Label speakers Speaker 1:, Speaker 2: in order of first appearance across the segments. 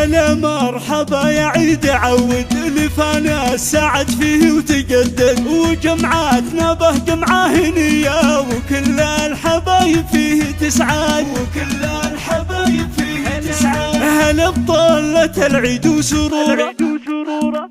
Speaker 1: هلا مرحبا يا عيد عود لفانا السعد فيه وتجدد، وجمعتنا به جمعة هنية وكل الحبايب فيه تسعد، وكل الحبايب فيه تسعد. هلا بطلة العيد وسروره،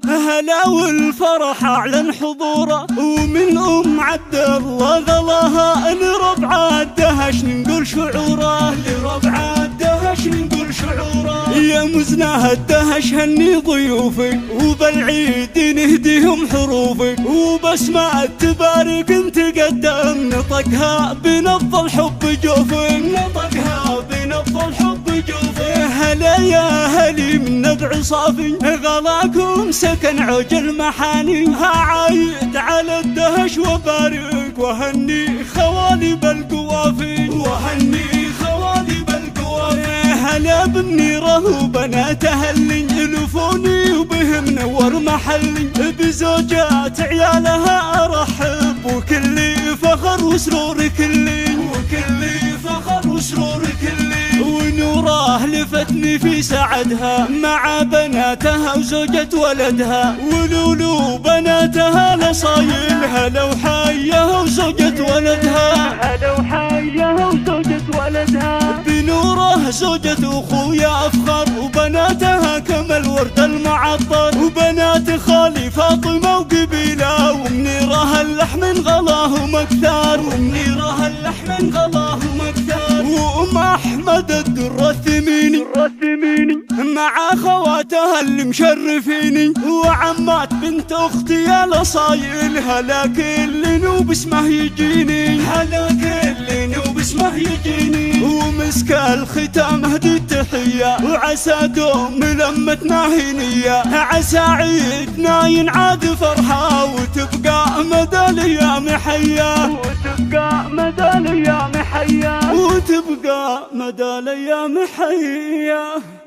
Speaker 1: هلا والفرح اعلن حضوره، ومن عبد الله غلاها لربع الدهش نقول شعوره، لربع الدهش نقول شعوره. يا مزناه الدهش هني ضيوفك وبالعيد نهديهم حروفك، وبسمع التبارك نتقدم نطقها بنبض الحب جوفك، نطقها بنبض الحب جوفك. هلا يا هلي من نبع صافي غلاكم سكن عوج المحاني، عايد على الدهش وبارك وهني خوالي بالقوافي، وهني خوالي بالقوافي. هلا بالنيره وبناته اللي يلفوني وبهم نور محلي، بزوجات عيالها ارحب وكلي فخر وسرور كلي، وكلي فخر وسرور كلي. ونوره لفتني في سعدها مع بناتها وزوجة ولدها، ولولو بناتها لصايل هلا وحيها وزوجة ولدها، هلا وحيها وزوجة ولدها. بنوره زوجة اخويا افخر وبناتها كما الورد المعطر، وبنات خالي فاطمة وقبيلة، ومنيرها اللحم غلاهم اكثر، ومنيرها اللحم غلاهم اكثر. وام احمد الدر الثميني مع خواتها اللي مشرفيني، وعمات بنت اختي يا لصايل هلا كل نوب اسمه يجيني، هلا كل نوب اسمه يجيني. ومسك الختام هدي التحية وعسى دوم لمتنا هنية، عسى عيدنا ينعاد فرحة وتبقى مدى الايام حية، وتبقى مدى الايام حية، وتبقى مدى الايام حية.